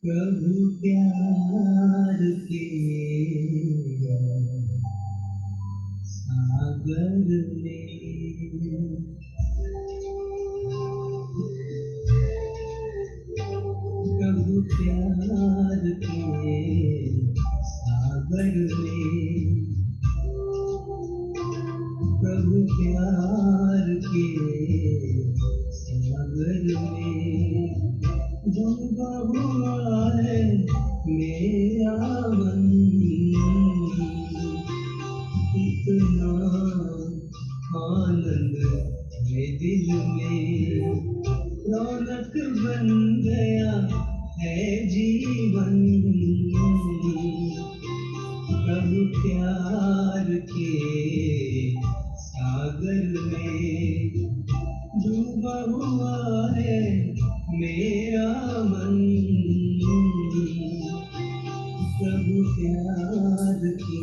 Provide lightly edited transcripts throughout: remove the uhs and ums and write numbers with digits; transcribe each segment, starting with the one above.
प्रभु प्यार के सागर में, प्रभु प्यार के सागर में, प्रभु प्यार के सागर में डूबा हुआ है मेरा मन, इतना आनंद है दिल में, रौनक बन गया है जीवन, प्रभु प्यार के सागर में डूबा हुआ है मेरा मन, प्रभु प्यार के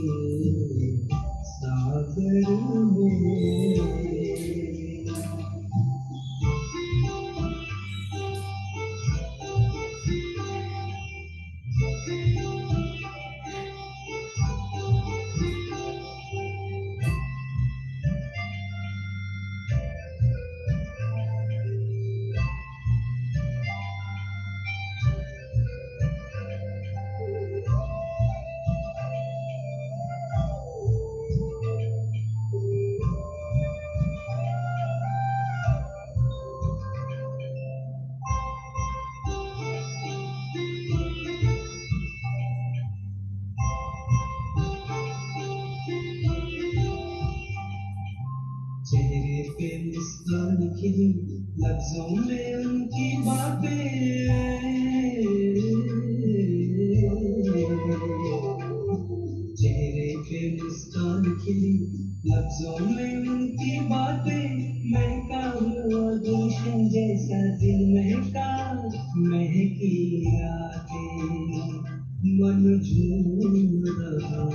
सागर में। चेहरे पे मुस्कान खिली, लफ्जों में उनकी बातें, चेहरे पे मुस्कान खिली, लफ्जों में उनकी बातें, महका हुआ गुलशन जैसा दिल महका, महकी रातें, मन झूम रहा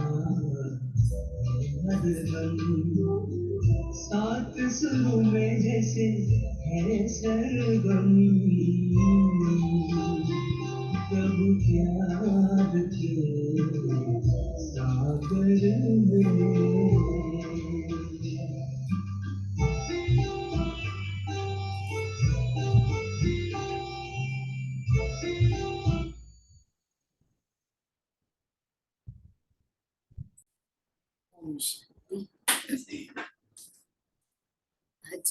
हर रंग, सात सुरों में जैसे है सरगम, प्रभु प्यार के सागर में। ओम शांति। आज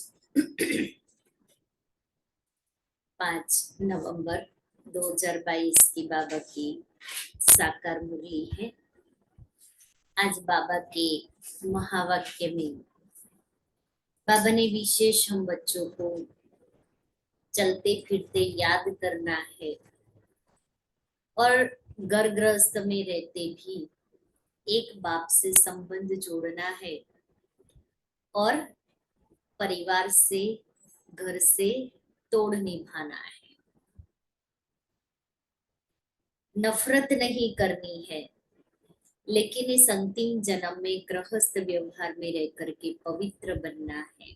5 नवंबर 2022 की बाबा की साकार मुरली है। आज बाबा के महावाक्य में बाबा ने विशेष हम बच्चों को चलते फिरते याद करना है और घर गृहस्थ में रहते भी एक बाप से संबंध जोड़ना है और परिवार से, घर से तोड़ निभाना है। नफरत नहीं करनी है, लेकिन इस अंतिम जन्म में गृहस्थ व्यवहार में रह करके पवित्र बनना है।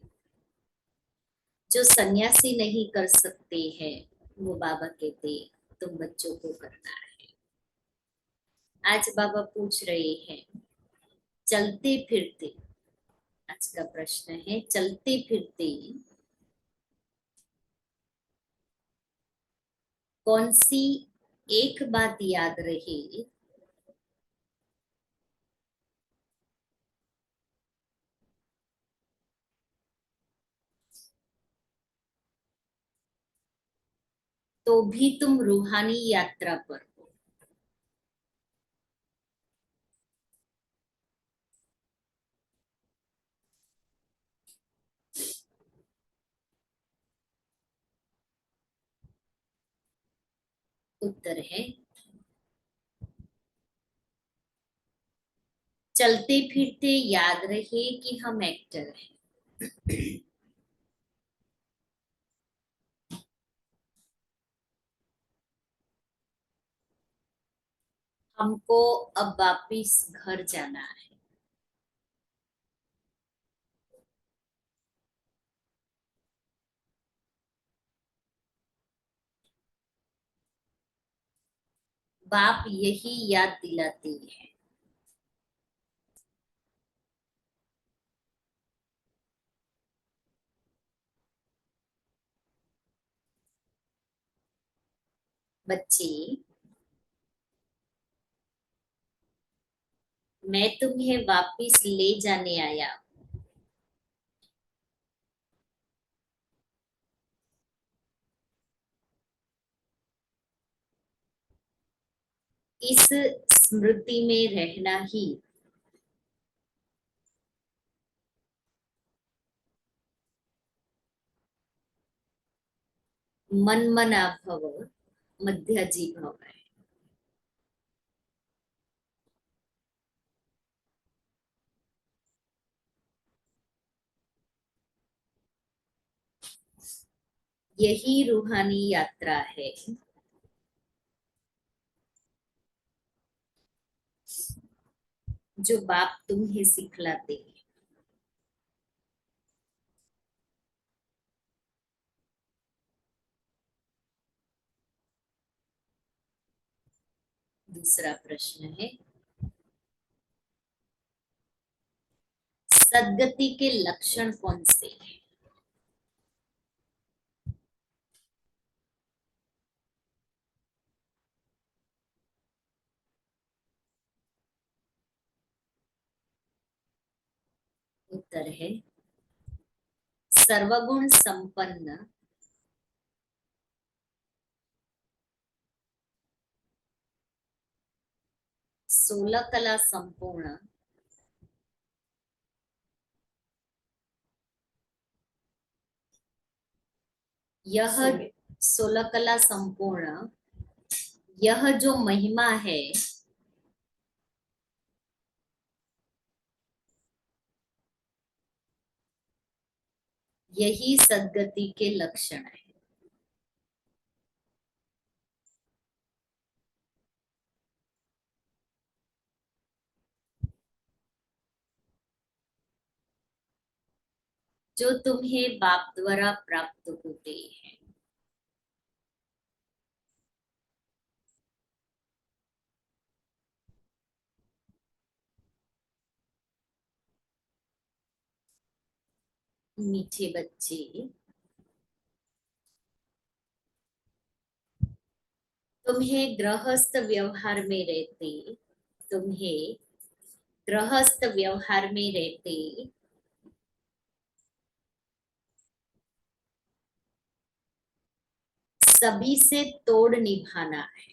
जो सन्यासी नहीं कर सकते हैं, वो बाबा कहते तुम बच्चों को करना है। आज बाबा पूछ रहे हैं, चलते फिरते, आज का प्रश्न है, चलते फिरते कौन सी एक बात याद रहे तो भी तुम रूहानी यात्रा पर हो। उत्तर है, चलते फिरते याद रहे कि हम एक्टर हैं। हमको अब वापिस घर जाना है। बाप यही याद दिलाते हैं। बच्चे, मैं तुम्हें वापिस ले जाने आया। इस स्मृति में रहना ही मनमना भव मध्याजी भव है। यही रूहानी यात्रा है जो बाप तुम्हें सिखलाते हैं। दूसरा प्रश्न है, सद्गति के लक्षण कौन से हैं? उत्तर है, सर्वगुण संपन्न, सोलह कला संपूर्ण, यह सोलह कला संपूर्ण, यह जो महिमा है यही सद्गति के लक्षण है। जो तुम्हें बाप द्वारा प्राप्त होते हैं। मीठे बच्चे, तुम्हें गृहस्थ व्यवहार में रहते तुम्हें गृहस्थ व्यवहार में रहते सभी से तोड़ निभाना है।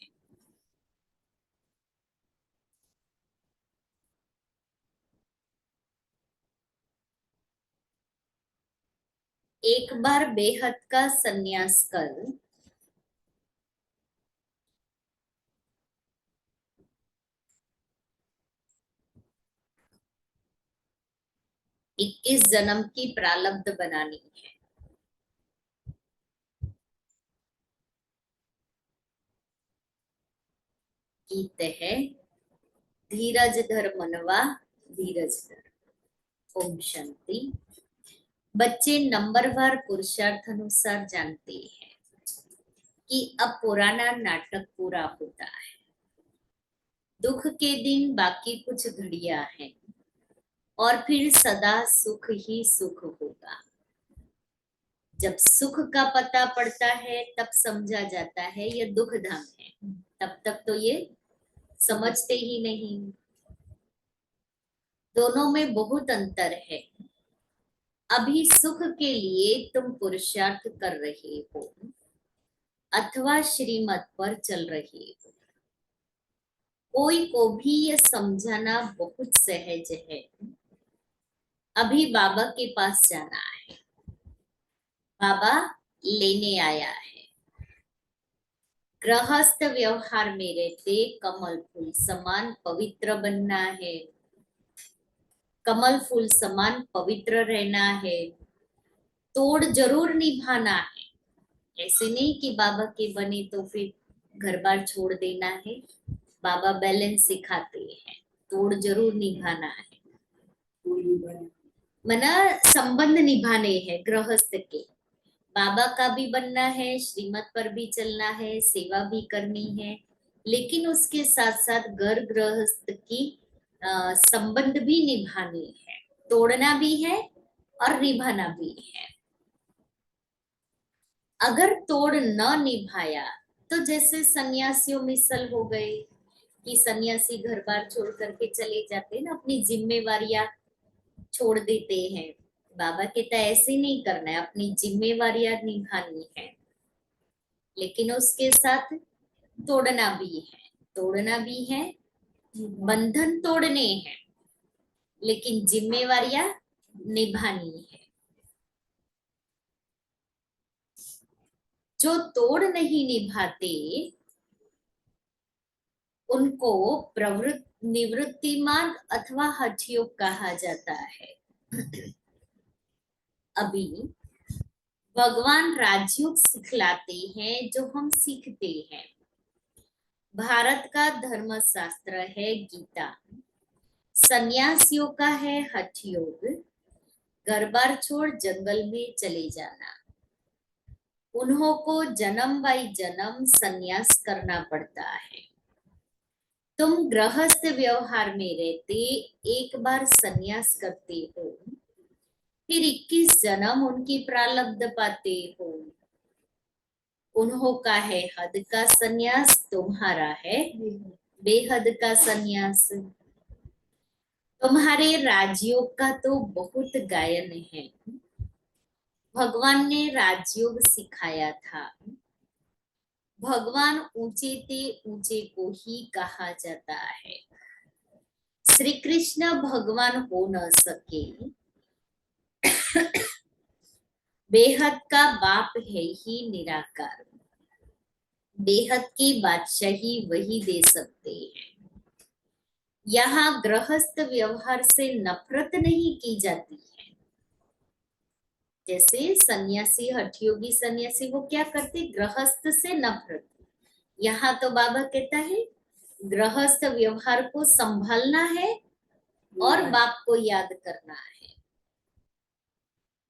एक बार बेहद का संन्यास कर 21 जन्म की प्रारब्ध बनानी है। गीत है, धीरज धर मनवा धीरज धर। ओम शांति। बच्चे नंबरवार पुरुषार्थ अनुसार जानते हैं कि अब पुराना नाटक पूरा होता है। दुख के दिन बाकी कुछ घड़ियां हैं और फिर सदा सुख ही सुख होगा। जब सुख का पता पड़ता है तब समझा जाता है यह दुख धाम है। तब तक तो ये समझते ही नहीं। दोनों में बहुत अंतर है। अभी सुख के लिए तुम पुरुषार्थ कर रहे हो अथवा श्रीमत पर चल रहे हो। कोई को भी यह समझाना बहुत सहज है। अभी बाबा के पास जाना है। बाबा लेने आया है। गृहस्थ व्यवहार में रहते कमल फूल समान पवित्र बनना है। कमल फूल समान पवित्र रहना है। तोड़ जरूर निभाना है। ऐसे नहीं कि बाबा के बने तो फिर घर बार छोड़ देना है। बाबा बैलेंस सिखाते हैं। तोड़ जरूर निभाना है। मना संबंध निभाने हैं गृहस्थ के। बाबा का भी बनना है, श्रीमत पर भी चलना है, सेवा भी करनी है, लेकिन उसके साथ साथ घर गृहस्थ की संबंध भी निभानी है, तोड़ना भी है और निभाना भी है। अगर तोड़ न निभाया तो जैसे सन्यासियों मिसल हो गए कि सन्यासी घर बार छोड़ करके चले जाते हैं ना, अपनी जिम्मेवारियां छोड़ देते हैं। बाबा कहता है ऐसे नहीं करना है, अपनी जिम्मेवारियां निभानी है, लेकिन उसके साथ तोड़ना भी है, तोड़ना भी है, बंधन तोड़ने हैं, लेकिन जिम्मेवारियां निभानी है। जो तोड़ नहीं निभाते उनको प्रवृत्त निवृत्तिमान अथवा हठयोग कहा जाता है। अभी भगवान राजयोग सिखलाते हैं जो हम सीखते हैं। भारत का धर्म शास्त्र है गीता, सन्यासियों का है हठयोग, घर बार छोड़ जंगल में चले जाना। उन्हों को जन्म बाई जन्म सन्यास करना पड़ता है। तुम गृहस्थ व्यवहार में रहते एक बार सन्यास करते हो, फिर 21 जन्म उनकी प्रारब्ध पाते हो। उन्हों का है हद का सन्यास, तुम्हारा है बेहद का सन्यास। तुम्हारे राजयोग का तो बहुत गायन है। भगवान ने राजयोग सिखाया था। भगवान ऊंचे ते ऊंचे को ही कहा जाता है। श्री कृष्ण भगवान हो न सके, बेहद का बाप है ही निराकार, बेहद की बादशाही वही दे सकते हैं। यहाँ गृहस्थ व्यवहार से नफरत नहीं की जाती है। जैसे सन्यासी हठयोगी सन्यासी वो क्या करते, गृहस्थ से नफरत। यहाँ तो बाबा कहता है गृहस्थ व्यवहार को संभालना है और बाप को याद करना है।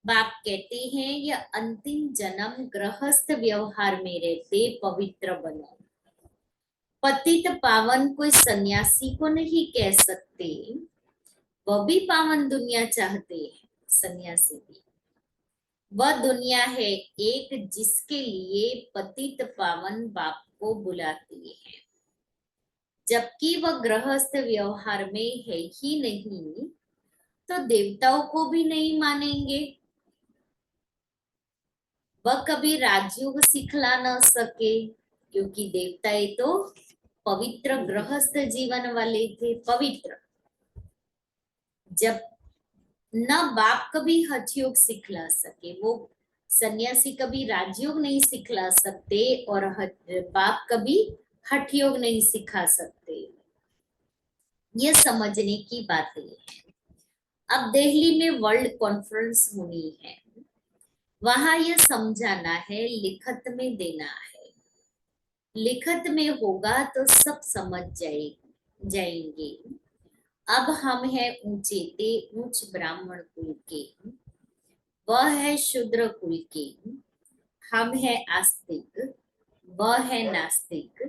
बाप कहते हैं यह अंतिम जन्म गृहस्थ व्यवहार में रहते पवित्र बनो। पतित पावन कोई सन्यासी को नहीं कह सकते, वह भी पावन दुनिया चाहते हैं। सन्यासी भी वह दुनिया है एक जिसके लिए पतित पावन बाप को बुलाती है। जबकि वह गृहस्थ व्यवहार में है ही नहीं तो देवताओं को भी नहीं मानेंगे। वह कभी राजयोग सिखला न सके क्योंकि देवताएं तो पवित्र गृहस्थ जीवन वाले थे, पवित्र। जब न बाप कभी हठयोग सिखला सके, वो सन्यासी कभी राजयोग नहीं सिखला सकते और बाप कभी हठयोग नहीं सिखा सकते। ये समझने की बातें हैं। अब दिल्ली में वर्ल्ड कॉन्फ्रेंस होनी है, वहां यह समझाना है, लिखत में देना है। लिखत में होगा तो सब समझ जाएंगे। अब हम हैं ऊंचे ते ऊंच ब्राह्मण कुल के, वह है शूद्र कुल के। हम है आस्तिक, वह है नास्तिक।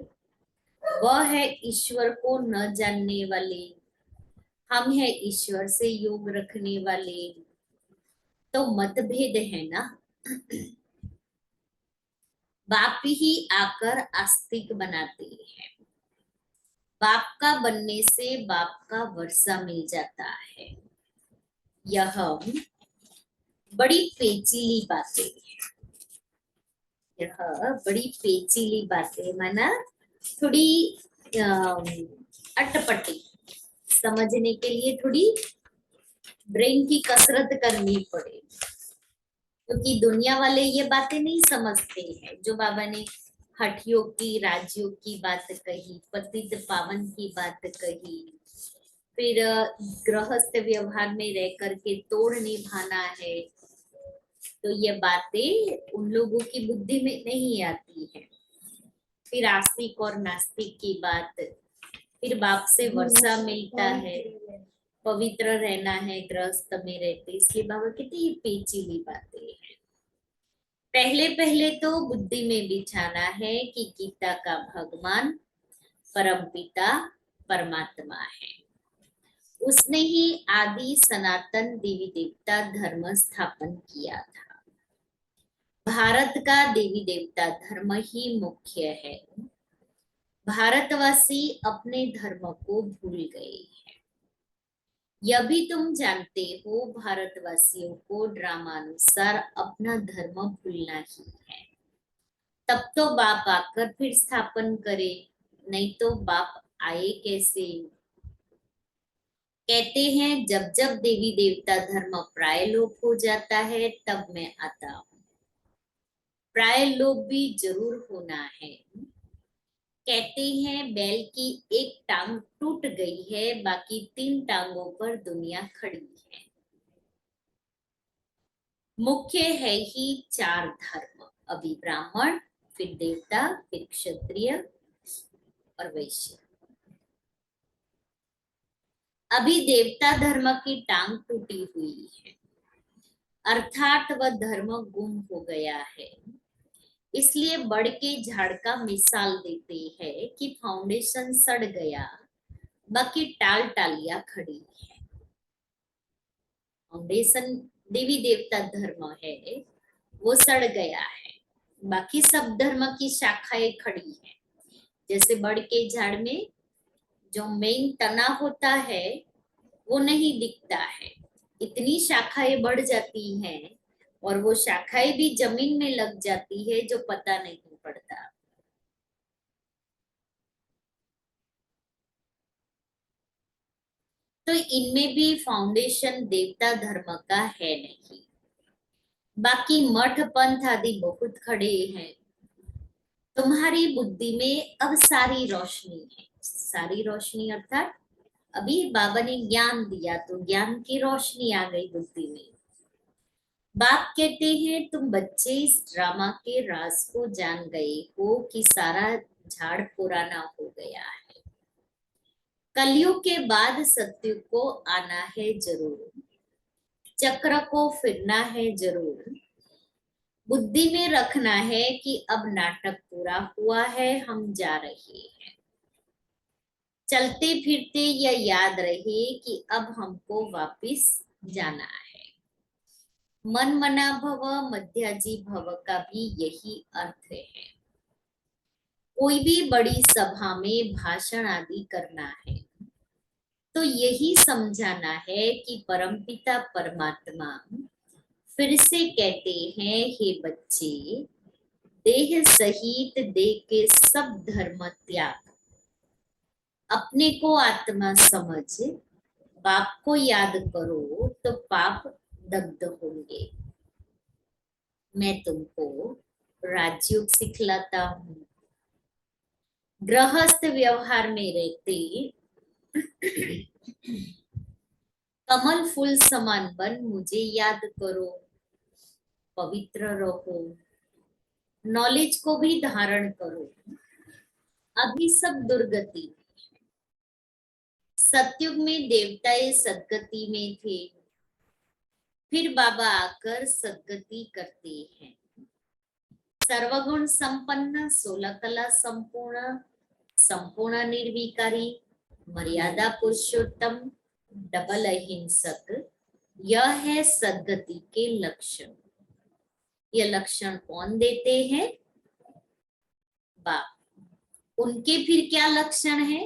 वह है ईश्वर को न जानने वाले, हम है ईश्वर से योग रखने वाले। तो मतभेद है ना। बाप ही आकर आस्तिक बनाते हैं। बाप का बनने से बाप का वर्षा मिल जाता है। यह बड़ी पेचीली बातें हैं। यह बड़ी पेचीली बातें माना थोड़ी अटपटी, समझने के लिए थोड़ी ब्रेन की कसरत करनी पड़े, क्योंकि दुनिया वाले ये बातें नहीं समझते हैं। जो बाबा ने हठयोग की राजयोग की बात कही, पतित पावन की बात कही, फिर गृहस्थ व्यवहार में रह करके तोड़ निभाना है, तो ये बातें उन लोगों की बुद्धि में नहीं आती है। फिर आस्तिक और नास्तिक की बात, फिर बाप से वर्षा मिलता है, पवित्र रहना है गृहस्थ में रहते, इसलिए बाबा कितनी पेचीली बातें हैं। पहले पहले तो बुद्धि में बिछाना है कि गीता का भगवान परमपिता परमात्मा है। उसने ही आदि सनातन देवी देवता धर्म स्थापन किया था। भारत का देवी देवता धर्म ही मुख्य है। भारतवासी अपने धर्म को भूल गए हैं। यह भी तुम जानते हो, भारतवासियों को ड्रामानुसार अपना धर्म भूलना ही है। तब तो बाप आकर फिर स्थापन करे, नहीं तो बाप आए कैसे। कहते हैं जब जब देवी देवता धर्म प्राय लोप हो जाता है तब मैं आता हूँ। प्राय लोप भी जरूर होना है। कहते हैं बैल की एक टांग टूट गई है, बाकी 3 टांगों पर दुनिया खड़ी है। मुख्य है ही 4 धर्म, अभी ब्राह्मण, फिर देवता, फिर क्षत्रिय और वैश्य। अभी देवता धर्म की टांग टूटी हुई है, अर्थात वह धर्म गुम हो गया है। इसलिए बड़ के झाड़ का मिसाल देते हैं कि फाउंडेशन सड़ गया, बाकी टाल टालियां खड़ी है। फाउंडेशन देवी देवता धर्म है, वो सड़ गया है, बाकी सब धर्म की शाखाएं खड़ी है। जैसे बड़ के झाड़ में जो मेन तना होता है वो नहीं दिखता है, इतनी शाखाएं बढ़ जाती हैं और वो शाखाएं भी जमीन में लग जाती है जो पता नहीं पड़ता। तो इनमें भी फाउंडेशन देवता धर्म का है नहीं। बाकी मठ पंथ आदि बहुत खड़े हैं। तुम्हारी बुद्धि में अब सारी रोशनी है। सारी रोशनी अर्थात अभी बाबा ने ज्ञान दिया तो ज्ञान की रोशनी आ गई बुद्धि में। बाप कहते हैं तुम बच्चे इस ड्रामा के राज को जान गए हो कि सारा झाड़ पुराना हो गया है। कलयुग के बाद सत्युग को आना है जरूर, चक्र को फिरना है जरूर। बुद्धि में रखना है कि अब नाटक पूरा हुआ है, हम जा रहे हैं। चलते फिरते यह याद रहे कि अब हमको वापिस जाना है। मन मना भव मध्याजी भव का भी यही अर्थ है। कोई भी बड़ी सभा में भाषण आदि करना है तो यही समझाना है कि परमपिता परमात्मा फिर से कहते हैं, हे बच्चे, देह सहित देह के सब धर्म त्याग, अपने को आत्मा समझ बाप को याद करो तो पाप दग्ध होंगे। मैं तुमको राजयोग सिखलाता हूँ। गृहस्थ व्यवहार में रहते कमल फूल समान बन मुझे याद करो, पवित्र रहो, नॉलेज को भी धारण करो। अभी सब दुर्गति, सतयुग में देवताएं सदगति में थे, फिर बाबा आकर सदगति करते हैं। सर्वगुण संपन्न, 16 कला संपूर्ण, संपूर्ण निर्विकारी, मर्यादा पुरुषोत्तम, डबल अहिंसक, यह है सदगति के लक्षण। यह लक्षण कौन देते हैं? बाप। उनके फिर क्या लक्षण है?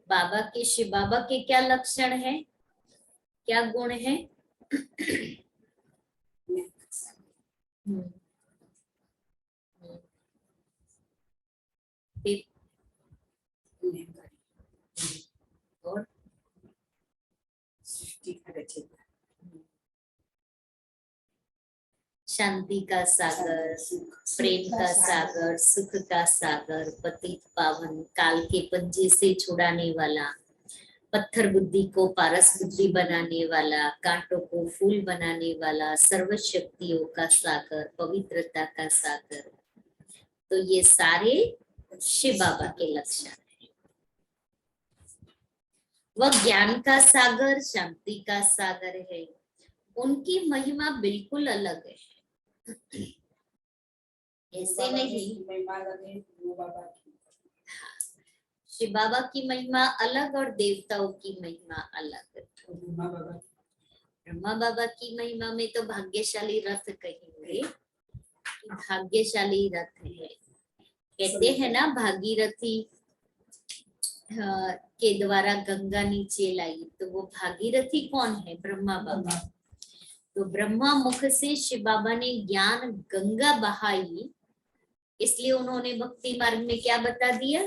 बाबा के, शिव बाबा के क्या लक्षण है, क्या गुण है? फिर और शांति का सागर, प्रेम का सागर, सुख का सागर, पतित पावन, काल के पंजे से छुड़ाने वाला, पत्थर बुद्धि को पारस बुद्धि बनाने वाला, कांटों को फूल बनाने वाला, सर्व शक्तियों का सागर, पवित्रता का सागर। तो ये सारे शिव बाबा के लक्षण हैं। वह ज्ञान का सागर, शांति का सागर है। उनकी महिमा बिल्कुल अलग है। ऐसे नहीं, शिव बाबा की महिमा अलग और देवताओं की महिमा अलग। ब्रह्मा बाबा की महिमा में तो भाग्यशाली रथ कहेंगे, भाग्यशाली रथ है। कहते हैं ना भागीरथी के द्वारा गंगा नीचे लाई, तो वो भागीरथी कौन है? ब्रह्मा बाबा। तो ब्रह्मा मुख से शिव बाबा ने ज्ञान गंगा बहाई, इसलिए उन्होंने भक्ति मार्ग में क्या बता दिया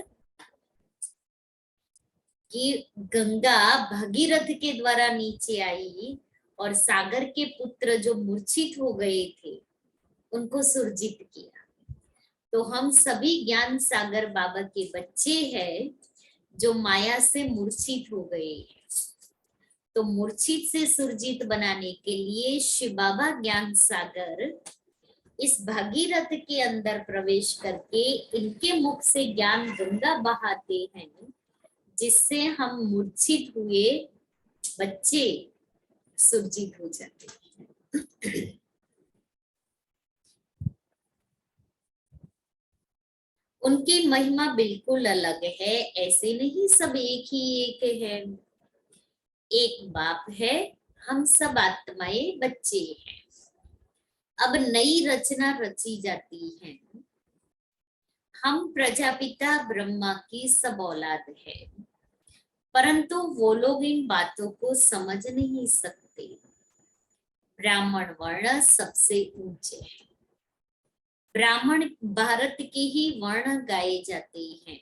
कि गंगा भागीरथ के द्वारा नीचे आई और सागर के पुत्र जो मूर्छित हो गए थे उनको सुरजित किया। तो हम सभी ज्ञान सागर बाबा के बच्चे हैं जो माया से मूर्छित हो गए हैं। तो मूर्छित से सुरजित बनाने के लिए शिव बाबा ज्ञान सागर इस भागीरथ के अंदर प्रवेश करके इनके मुख से ज्ञान गंगा बहाते हैं, जिससे हम मूर्छित हुए बच्चे सुरजित हो जाते हैं। उनकी महिमा बिल्कुल अलग है। ऐसे नहीं सब एक ही एक है, एक बाप है, हम सब आत्माएं बच्चे हैं। अब नई रचना रची जाती है। हम प्रजापिता ब्रह्मा की सब औलाद है, परंतु वो लोग इन बातों को समझ नहीं सकते। ब्राह्मण वर्ण सबसे ऊंचे है। ब्राह्मण भारत के ही वर्ण गाए जाते हैं।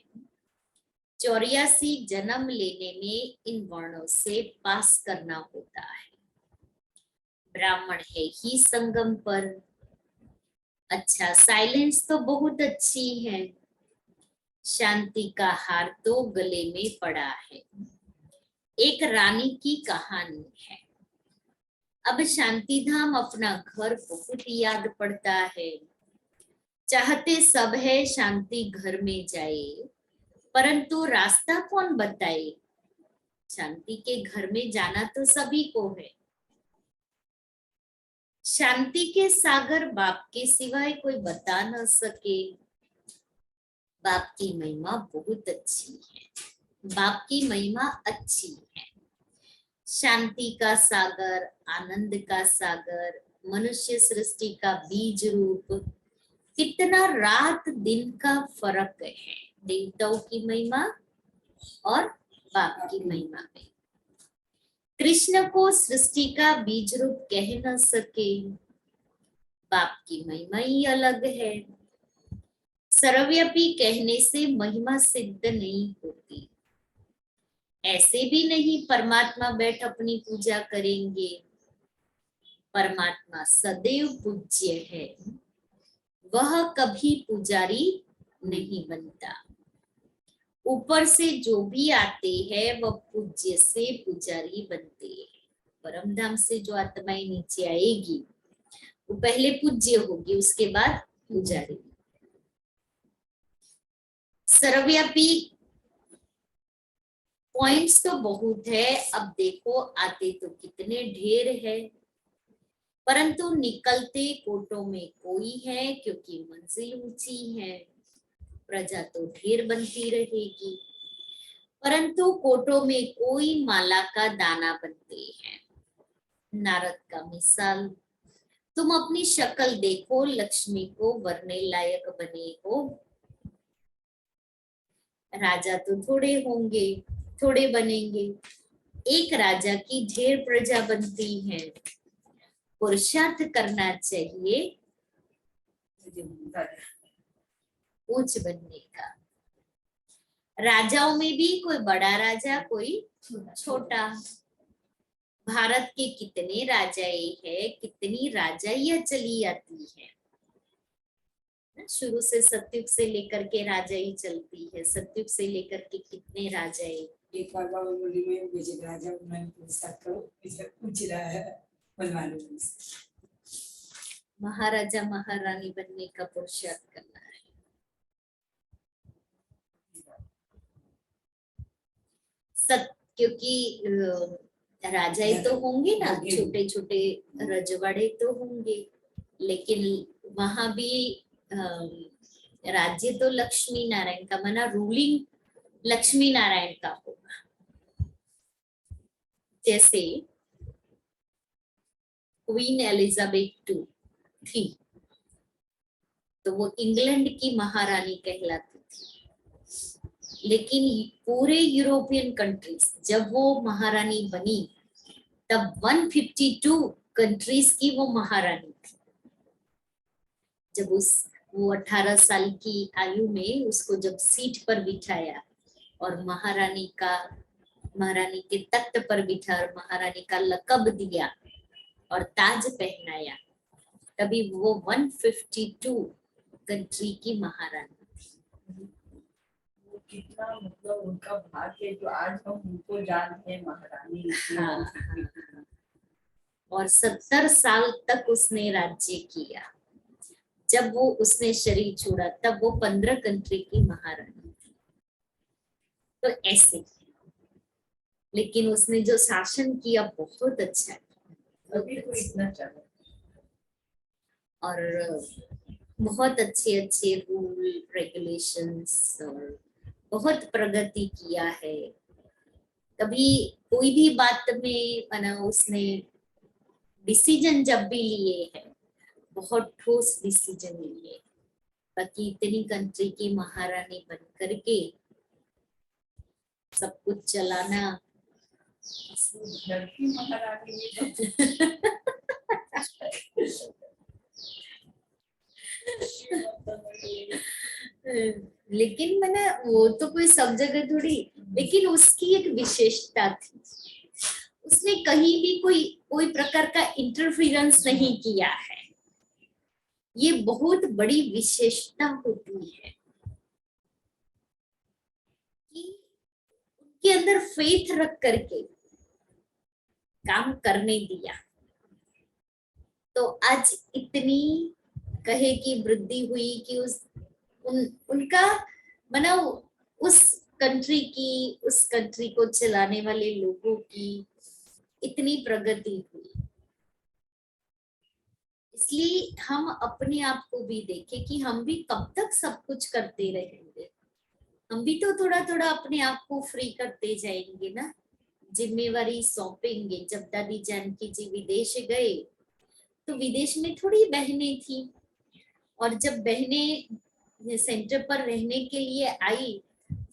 84 जन्म लेने में इन वर्णों से पास करना होता है। ब्राह्मण है ही संगम पर। अच्छा, साइलेंस तो बहुत अच्छी है। शांति का हार तो गले में पड़ा है। एक रानी की कहानी है। अब शांति धाम अपना घर बहुत याद पड़ता है। चाहते सब है शांति घर में जाए, परंतु रास्ता कौन बताए? शांति के घर में जाना तो सभी को है। शांति के सागर बाप के सिवाय कोई बता न सके। बाप की महिमा बहुत अच्छी है। बाप की महिमा अच्छी है। शांति का सागर, आनंद का सागर, मनुष्य सृष्टि का बीज रूप, कितना रात दिन का फर्क है देवताओं की महिमा और बाप की महिमा में। कृष्ण को सृष्टि का बीज रूप कह न सके, बाप की महिमा ही अलग है। सर्वव्यापी कहने से महिमा सिद्ध नहीं होती। ऐसे भी नहीं परमात्मा बैठ अपनी पूजा करेंगे। परमात्मा सदैव पूज्य है, वह कभी पुजारी नहीं बनता। ऊपर से जो भी आते हैं वह पूज्य से पुजारी बनते हैं। परमधाम से जो आत्माएं नीचे आएगी वो पहले पूज्य होगी, उसके बाद पुजारी। सर्वव्यापी पॉइंट्स तो बहुत है। अब देखो आते तो कितने ढेर है, परंतु निकलते कोटों में कोई है, क्योंकि मंजिल ऊंची है। प्रजा तो ढेर बनती रहेगी, परंतु कोटों में कोई माला का दाना बनते हैं। नारद का मिसाल, तुम अपनी शक्ल देखो, लक्ष्मी को वरने लायक बने हो। राजा तो थोड़े होंगे, थोड़े बनेंगे। एक राजा की ढेर प्रजा बनती है। पुरुषार्थ करना चाहिए ऊंच बनने का। राजाओं में भी कोई बड़ा राजा, कोई छोटा। भारत के कितने राजाएं हैं, कितनी राजाइयां चली आती है। शुरू से सतयुग से लेकर के राजाई चलती है। सतयुग से लेकर के कितने राजाएं। एक बार बाबा बोली में विजय राजा उन्होंने पुरस्कार करो पूछ रहा है बनवाने में। महाराजा महारानी बनने का पुरुषार्थ करना है। क्योंकि राजाएं तो होंगे ना, छोटे छोटे रजवाड़े तो होंगे, लेकिन वहां भी राज्य तो लक्ष्मी नारायण का, माना रूलिंग लक्ष्मी नारायण का होगा। जैसे क्वीन एलिजाबेथ टू थी तो वो इंग्लैंड की महारानी कहलाती थी, लेकिन पूरे यूरोपियन कंट्रीज जब वो महारानी बनी तब 152 कंट्रीज की वो महारानी थी। जब वो 18 साल की आयु में उसको जब सीट पर बिठाया और महारानी के तख्त पर बिठा और महारानी का लकब दिया और ताज पहनाया, तभी वो 152 कंट्री की महारानी। वो कितना मतलब उनका भाग्य है जो आज हम उनको जानते हैं महारानी। हाँ। और 70 साल तक उसने राज्य किया। जब वो उसने शरीर छोड़ा तब वो 15 कंट्री की महारानी थी। तो ऐसे, लेकिन उसने जो शासन किया बहुत अच्छा किया, अभी तो इतना चला और बहुत अच्छे अच्छे रूल रेगुलेशंस और बहुत प्रगति किया है। कभी कोई भी बात में उसने डिसीजन जब भी लिए हैं बहुत ठोस डिसीजन लिए। बाकी इतनी कंट्री की महारानी बन करके सब कुछ चलाना घर की महारानी में लेकिन मैंने वो तो कोई सब जगह थोड़ी, लेकिन उसकी एक विशेषता थी, उसने कहीं भी कोई प्रकार का इंटरफियरेंस नहीं किया है। ये बहुत बड़ी विशेषता होती है कि उनके अंदर फेथ रख करके काम करने दिया। तो आज इतनी कहे की वृद्धि हुई कि उनका मना उस कंट्री को चलाने वाले लोगों की इतनी प्रगति हुई। इसलिए हम अपने आप को भी देखें कि हम भी कब तक सब कुछ करते रहेंगे। हम भी तो थोड़ा थोड़ा अपने आप को फ्री करते जाएंगे ना, जिम्मेवारी सौंपेंगे। जब दादी जानकी जी विदेश गए तो विदेश में थोड़ी बहनें थी, और जब बहनें सेंटर पर रहने के लिए आई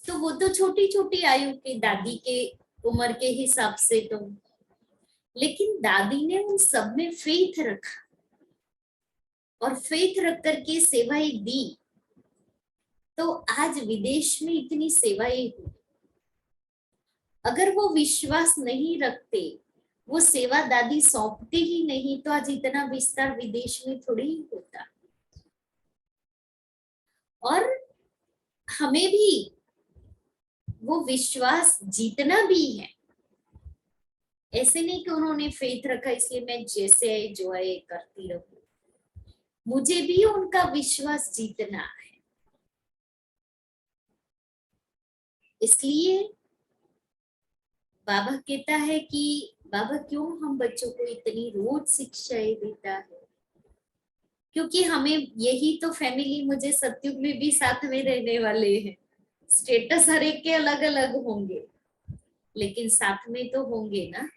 तो वो तो छोटी छोटी आयु के दादी के उम्र के हिसाब से तो, लेकिन दादी ने उन सब में फेथ रखा और फेथ रख करके सेवाएं दी। तो आज विदेश में इतनी सेवाएं हुई। अगर वो विश्वास नहीं रखते, वो सेवा दादी सौंपते ही नहीं, तो आज इतना विस्तार विदेश में थोड़ी ही होता। और हमें भी वो विश्वास जीतना भी है। ऐसे नहीं कि उन्होंने फेथ रखा इसलिए मैं जैसे जो है करती रहूं। मुझे भी उनका विश्वास जीतना है। इसलिए बाबा कहता है कि बाबा क्यों हम बच्चों को इतनी रोज शिक्षाएं देता है, क्योंकि हमें यही तो फैमिली, मुझे सत्युग में भी साथ में रहने वाले हैं। स्टेटस हर एक के अलग अलग होंगे लेकिन साथ में तो होंगे ना।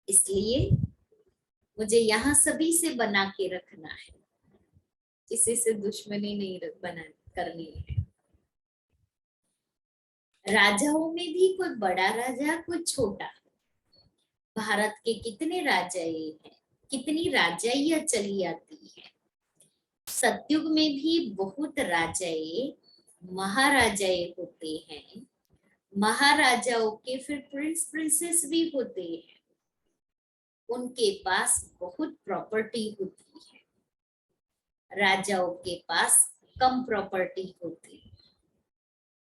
इसलिए मुझे यहाँ सभी से बना के रखना है, किसी से दुश्मनी नहीं बना करनी है। राजाओं में भी कोई बड़ा राजा कोई छोटा। भारत के कितने राजाएं हैं, कितनी राजाइयां चली आती है। सतयुग में भी बहुत राजाएं महाराजाएं होते हैं। महाराजाओं के फिर प्रिंस प्रिंसेस भी होते हैं। उनके पास बहुत प्रॉपर्टी होती है, राजाओं के पास कम प्रॉपर्टी होती है।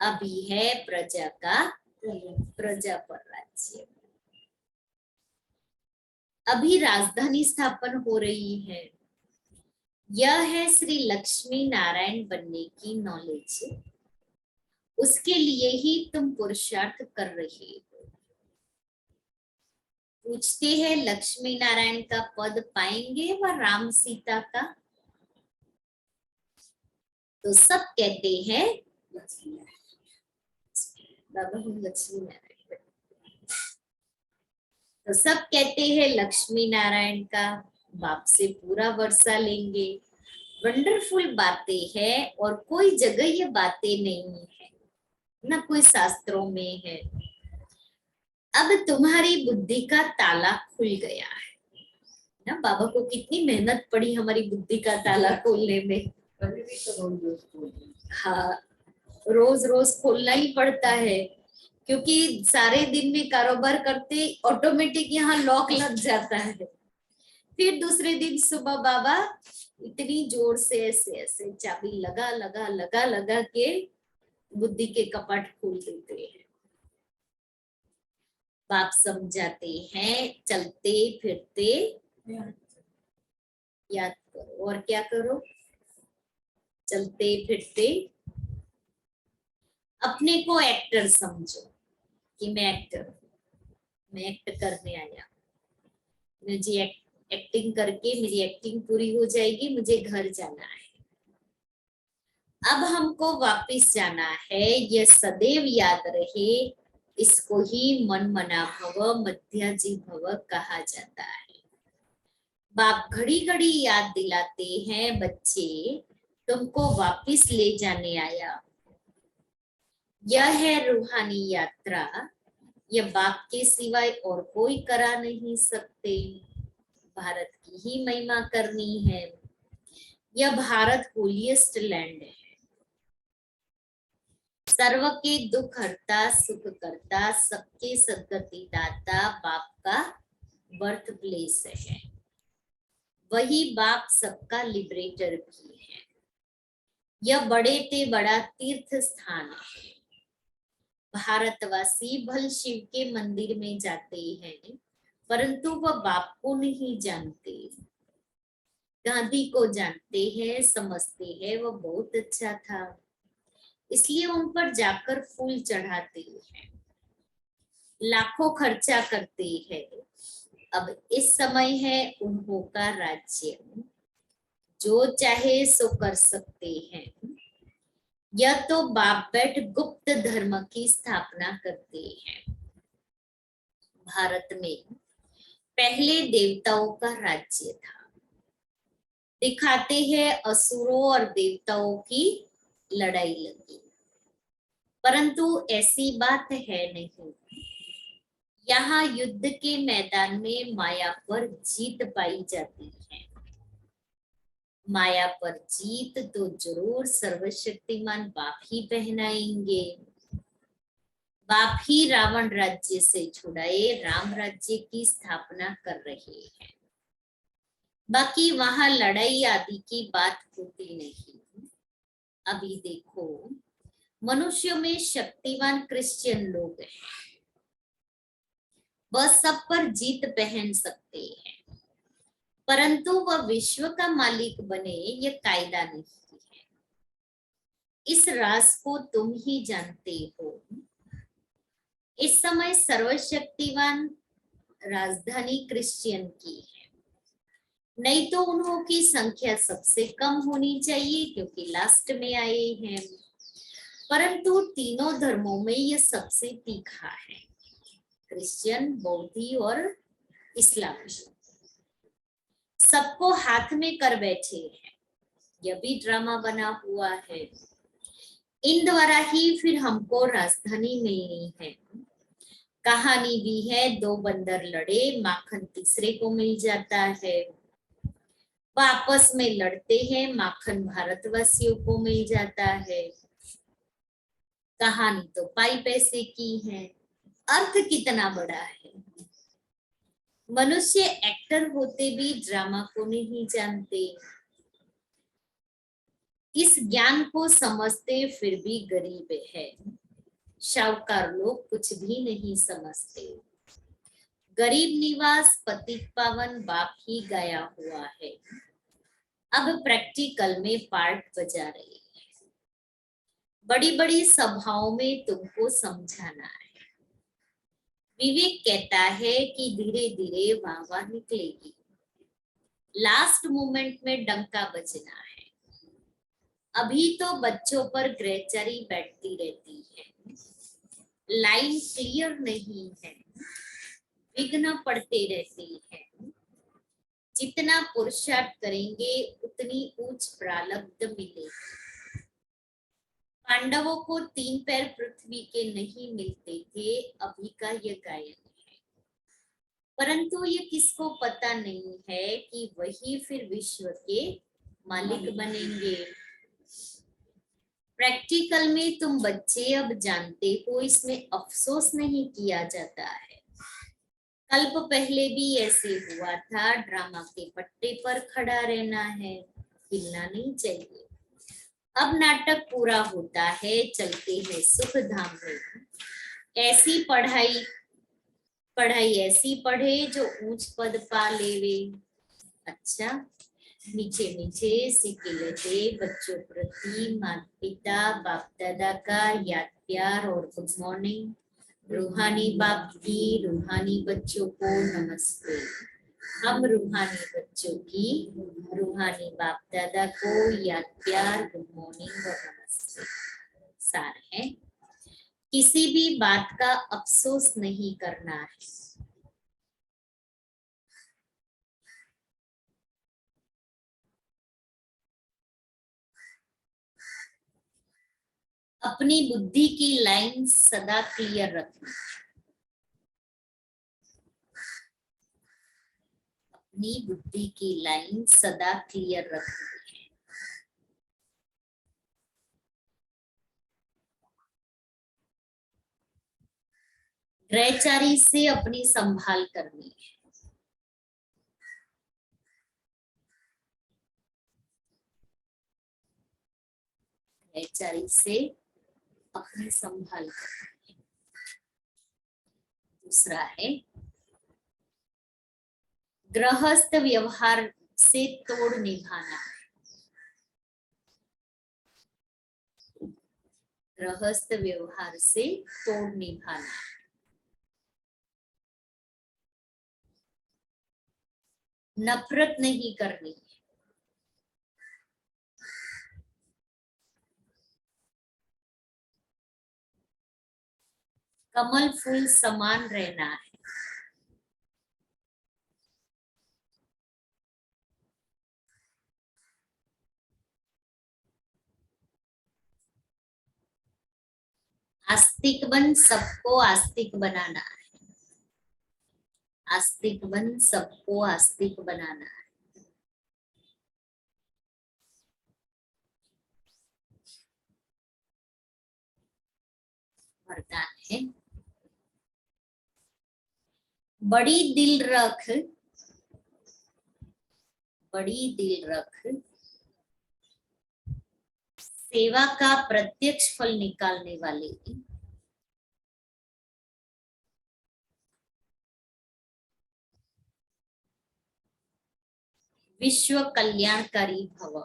अभी है प्रजा का प्रजा पर राज्य। अभी राजधानी स्थापन हो रही है। यह है श्री लक्ष्मी नारायण बनने की नॉलेज। उसके लिए ही तुम पुरुषार्थ कर रहे हो। पूछते हैं लक्ष्मी नारायण का पद पाएंगे व राम सीता का? तो सब कहते हैं बाबा हम लक्ष्मी नारायण, तो सब कहते हैं लक्ष्मी नारायण का बाप से पूरा वर्षा लेंगे। वंडरफुल बातें हैं और कोई जगह ये बातें नहीं है, ना कोई शास्त्रों में है। अब तुम्हारी बुद्धि का ताला खुल गया है ना। बाबा को कितनी मेहनत पड़ी हमारी बुद्धि का ताला खोलने में। कभी भी तो रोज रोज बोलते हैं। हाँ, रोज रोज खोलना ही पड़ता है, क्योंकि सारे दिन में कारोबार करते ऑटोमेटिक यहाँ लॉक लग जाता है। फिर दूसरे दिन सुबह बाबा इतनी जोर से ऐसे ऐसे चाबी लगा लगा लगा लगा के बुद्धि के कपाट खोल देते हैं। बाप समझाते हैं चलते फिरते याद करो, और क्या करो, चलते फिरते अपने को एक्टर समझो कि मैं एक्टर हूँ, मैं एक्ट करने आया, मुझे एक्टिंग करके मेरी एक्टिंग पूरी हो जाएगी, मुझे घर जाना है। अब हमको वापस जाना है, ये सदैव याद रहे। इसको ही मन मना भव मध्याजी भव कहा जाता है। बाप घड़ी घड़ी याद दिलाते हैं, बच्चे तुमको वापस ले जाने आया। यह है रूहानी यात्रा, यह बाप के सिवाय और कोई करा नहीं सकते। भारत की ही महिमा करनी है। यह भारत होलिएस्ट लैंड है। सर्व के दुख हरता सुख करता सबके सदगति दाता बाप का बर्थ प्लेस है। वही बाप सबका लिबरेटर भी है। यह बड़े ते बड़ा तीर्थ स्थान है। भारतवासी भल शिव के मंदिर में जाते हैं, परंतु वह बाप को नहीं जानते। गांधी को जानते हैं, समझते हैं वह बहुत अच्छा था, इसलिए उन पर जाकर फूल चढ़ाते हैं, लाखों खर्चा करते हैं। अब इस समय है उन्हों का राज्य, जो चाहे सो कर सकते हैं। यह तो बाप बैठ गुप्त धर्म की स्थापना करते हैं। भारत में पहले देवताओं का राज्य था। दिखाते हैं असुरों और देवताओं की लड़ाई लगी, परंतु ऐसी बात है नहीं। यहाँ युद्ध के मैदान में माया पर जीत पाई जाती है। माया पर जीत तो जरूर सर्वशक्तिमान बाप ही पहनाएंगे। बाप ही रावण राज्य से छुड़ाए राम राज्य की स्थापना कर रहे हैं। बाकी वहां लड़ाई आदि की बात होती नहीं। अभी देखो, मनुष्य में शक्तिवान क्रिश्चियन लोग हैं, वह सब पर जीत पहन सकते हैं, परंतु वह विश्व का मालिक बने ये कायदा नहीं है। इस राज को तुम ही जानते हो। इस समय सर्वशक्तिवान राजधानी क्रिश्चियन की है, नहीं तो उन्हों की संख्या सबसे कम होनी चाहिए, क्योंकि लास्ट में आए हैं। परंतु तीनों धर्मों में यह सबसे तीखा है, क्रिश्चियन, बौद्धी और इस्लामी। सबको हाथ में कर बैठे हैं। यह भी ड्रामा बना हुआ है। इन द्वारा ही फिर हमको राजधानी मिलनी है। कहानी भी है, दो बंदर लड़े, माखन तीसरे को मिल जाता है। वह आपस में लड़ते हैं, माखन भारतवासियों को मिल जाता है। कहानी तो पाई पैसे की है, अर्थ कितना बड़ा है। मनुष्य एक्टर होते भी ड्रामा को नहीं जानते। इस ज्ञान को समझते फिर भी गरीब है। शाहूकार लोग कुछ भी नहीं समझते। गरीब निवास पतित पावन बाप ही गाया हुआ है। अब प्रैक्टिकल में पार्ट बजा रहे हैं। बड़ी बड़ी सभाओं में तुमको समझाना है। विवेक कहता है कि धीरे धीरे वाह निकलेगी, लास्ट मोमेंट में डंका बजना है। अभी तो बच्चों पर ग्रहचारी बैठती रहती है। लाइन क्लियर नहीं है, विघ्न पड़ते रहते हैं। जितना पुरुषार्थ करेंगे उतनी उच्च प्रारब्ध मिलेगी। पांडवों को 3 पैर पृथ्वी के नहीं मिलते थे, अभी का यह गायन है। परंतु ये किसको पता नहीं है कि वही फिर विश्व के मालिक बनेंगे। प्रैक्टिकल में तुम बच्चे अब जानते हो, इसमें अफसोस नहीं किया जाता है। कल्प पहले भी ऐसे हुआ था, ड्रामा के पट्टे पर खड़ा रहना है, हिलना नहीं चाहिए। अब नाटक पूरा होता है, चलते हैं सुख धाम में। ऐसी पढ़ाई ऐसी पढ़े जो ऊंच पद पा लेवे। अच्छा, मीठे मीठे सिक्के लेते बच्चों प्रति माता पिता बाप दादा का याद प्यार और गुड मॉर्निंग। रूहानी बाप की रूहानी बच्चों को नमस्ते। हम रूहानी बच्चों की रूहानी बाप दादा को याद प्यार गुड मॉर्निंग और नमस्ते। सार है, किसी भी बात का अफसोस नहीं करना है। अपनी बुद्धि की लाइन सदा क्लियर रखना। अपनी बुद्धि की लाइन सदा क्लियर रखनी है। ग्रहचारी से अपनी संभाल करनी है। ग्रहचारी से अपनी संभाल करनी है। दूसरा है गृहस्थ व्यवहार से तोड़ निभाना। गृहस्थ व्यवहार से तोड़ निभाना। नफरत नहीं करनी। कमल फूल समान रहना है। आस्तिक बन सबको आस्तिक बनाना है। आस्तिक बन सबको आस्तिक बनाना है। वरदान है बड़ी दिल रख, बड़ी दिल रख, सेवा का प्रत्यक्ष फल निकालने वाले। विश्व कल्याणकारी भव।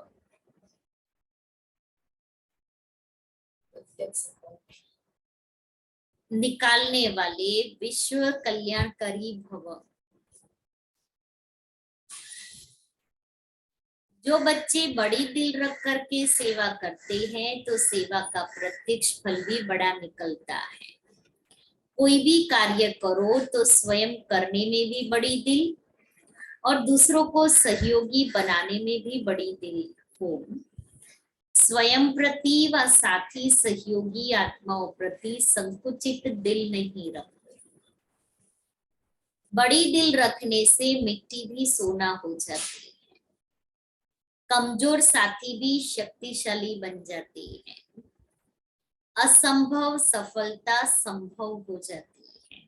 निकालने वाले विश्व कल्याणकारी भव। जो बच्चे बड़ी दिल रख करके सेवा करते हैं तो सेवा का प्रत्यक्ष फल भी बड़ा निकलता है। कोई भी कार्य करो तो स्वयं करने में भी बड़ी दिल और दूसरों को सहयोगी बनाने में भी बड़ी दिल हो। स्वयं प्रति व साथी सहयोगी आत्माओं प्रति संकुचित दिल नहीं रखो। बड़ी दिल रखने से मिट्टी भी सोना हो जाती है। कमजोर साथी भी शक्तिशाली बन जाते हैं। असंभव सफलता संभव हो जाती है।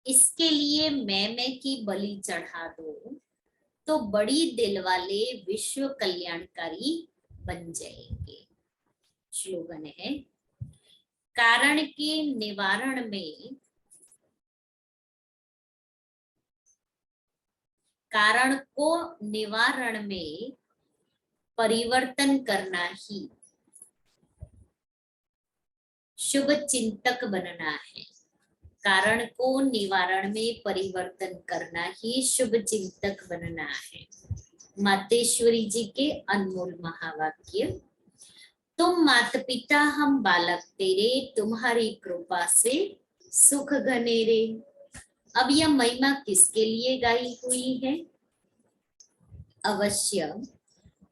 इसके लिए मैं की बलि चढ़ा दो तो बड़ी दिल वाले विश्व कल्याणकारी बन जाएंगे। स्लोगन है कारण के निवारण में, कारण को निवारण में परिवर्तन करना ही शुभ चिंतक बनना है। कारण को निवारण में परिवर्तन करना ही शुभ चिंतक बनना है। मातेश्वरी जी के अनमोल महावाक्य। तुम माता पिता हम बालक तेरे, तुम्हारी कृपा से सुख घनेरे। अब यह महिमा किसके लिए गाई हुई है? अवश्य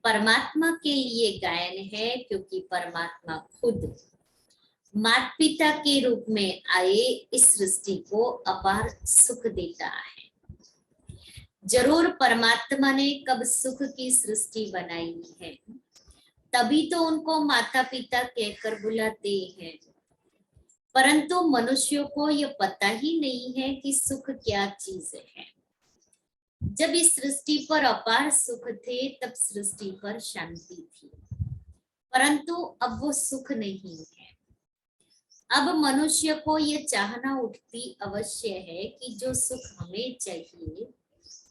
परमात्मा के लिए गायन है, क्योंकि परमात्मा खुद माता पिता के रूप में आए इस सृष्टि को अपार सुख देता है। जरूर परमात्मा ने कब सुख की सृष्टि बनाई है, तभी तो उनको माता पिता कहकर बुलाते हैं। परंतु मनुष्यों को यह पता ही नहीं है कि सुख क्या चीज है। जब इस सृष्टि पर अपार सुख थे, तब सृष्टि पर शांति थी, परंतु अब वो सुख नहीं है। अब मनुष्य को यह चाहना उठती अवश्य है कि जो सुख हमें चाहिए,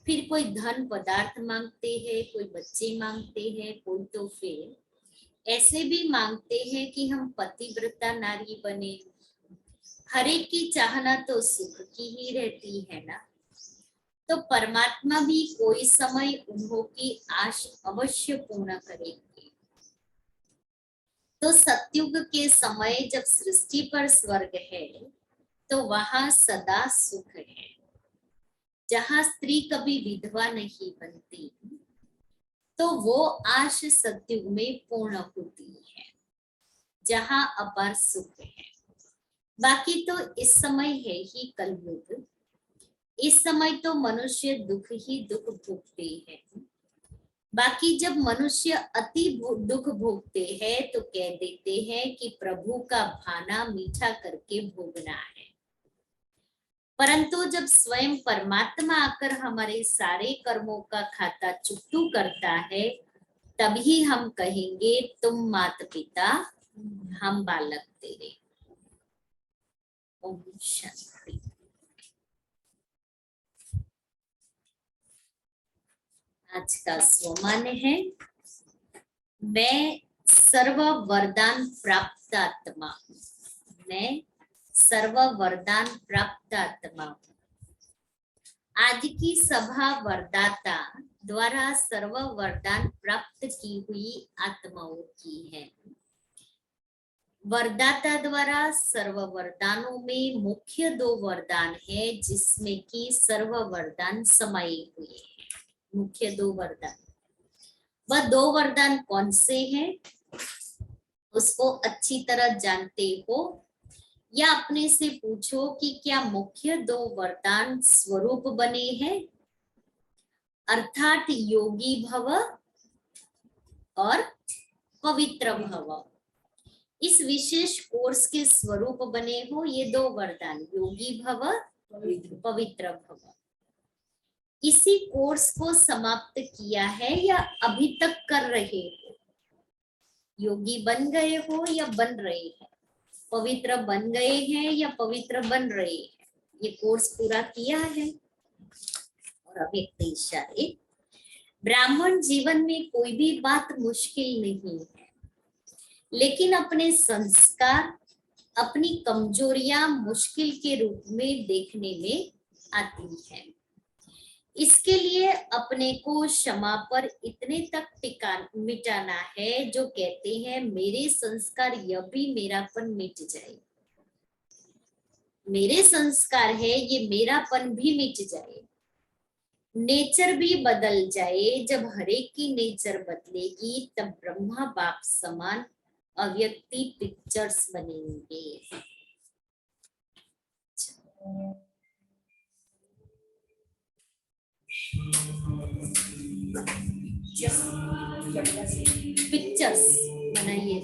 फिर कोई धन पदार्थ मांगते हैं, कोई बच्चे मांगते हैं, कोई तो फिर ऐसे भी मांगते हैं कि हम पतिव्रता नारी बने। हर एक की चाहना तो सुख की ही रहती है ना। तो परमात्मा भी कोई समय उन्हों की आश अवश्य पूर्ण करेंगे। तो सतयुग के समय जब सृष्टि पर स्वर्ग है, तो वहां सदा सुख है। जहां स्त्री कभी विधवा नहीं बनती, तो वो आश सतयुग में पूर्ण होती है, जहां अपार सुख है। बाकी तो इस समय है ही कलयुग। इस समय तो मनुष्य दुख ही दुख भोगते हैं। बाकी जब मनुष्य अति दुख भोगते हैं, तो कह देते हैं कि प्रभु का भाना मीठा करके भोगना है। परंतु जब स्वयं परमात्मा आकर हमारे सारे कर्मों का खाता चुकतू करता है, तभी हम कहेंगे तुम माता पिता हम बालक तेरे। ओम शांति। आज का स्वमान है, मैं सर्व वरदान प्राप्त आत्मा हूँ। मैं सर्व वरदान प्राप्त आत्मा हूँ। आज की सभा वरदाता द्वारा सर्व वरदान प्राप्त की हुई आत्माओं की है। वरदाता द्वारा सर्व वरदानों में मुख्य 2 वरदान है, जिसमें कि सर्व वरदान समाये हुए हैं। मुख्य 2 वरदान, वह 2 वरदान कौन से हैं? उसको अच्छी तरह जानते हो या अपने से पूछो कि क्या मुख्य 2 वरदान स्वरूप बने हैं, अर्थात योगी भव और पवित्र भव। इस विशेष कोर्स के स्वरूप बने हो ये 2 वरदान, योगी भव, पवित्र भव। इसी कोर्स को समाप्त किया है या अभी तक कर रहे हो? योगी बन गए हो या बन रहे हैं? पवित्र बन गए हैं या पवित्र बन रहे हैं? ये कोर्स पूरा किया है। और अब एक इशारे, ब्राह्मण जीवन में कोई भी बात मुश्किल नहीं है, लेकिन अपने संस्कार, अपनी कमजोरियां मुश्किल के रूप में देखने में आती है। इसके लिए अपने को क्षमा पर इतने तक मिटाना है, जो कहते हैं मेरे संस्कार यह भी मेरापन मिट जाए, मेरे संस्कार है ये मेरापन भी मिट जाए, नेचर भी बदल जाए। जब हरेक की नेचर बदलेगी, तब ब्रह्मा बाप समान अव्यक्ति पिक्चर्स बनेंगे। पिक्चर्स बनाइए।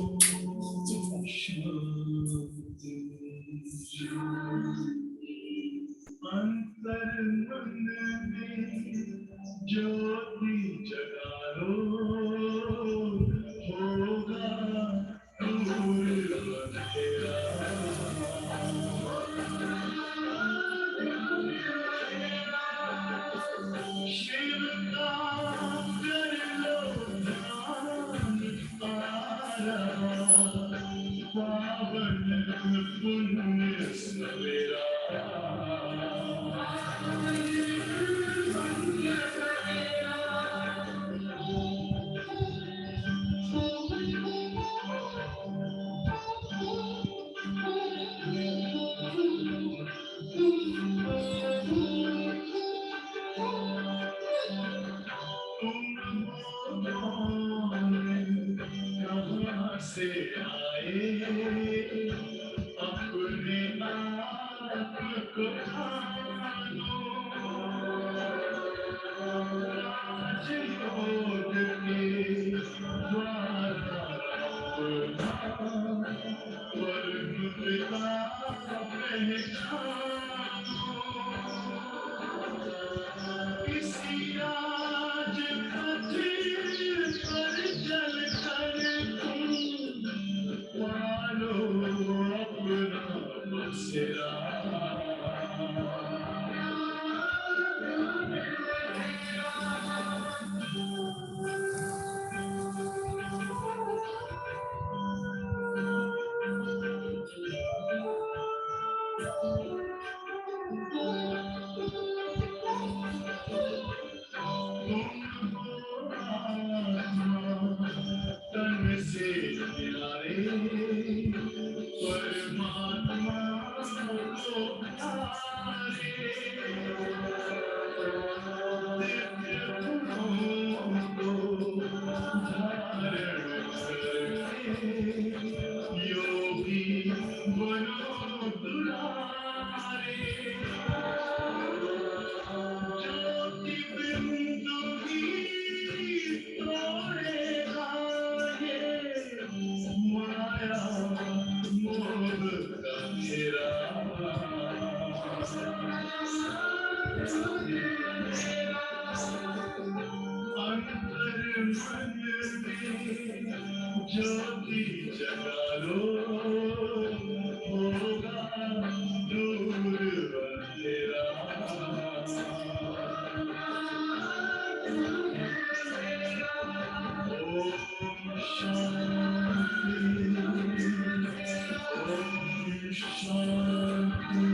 अंतर मन में ज्योति जगा लो, होगा दूर अंधेरा। शिव का कर लो ध्यान, आराधना। से आए अपने आप को जानो राजयोग के द्वारा अपना वर्ग पिता पहचानो इसी राज पथ पर चल कर तुम पालो अपना बसेरा तन से प्यारे परमात्मा को प्यारे दिव्य गुणों को धारण करके योगी बनो दुलारे ज्योति बिंदु की तोड़ेगा ये माया मोह का घेरा अंतर मन में ज्योति जगा लो होगा दूर अंधेरा ओम शांति ओम शांति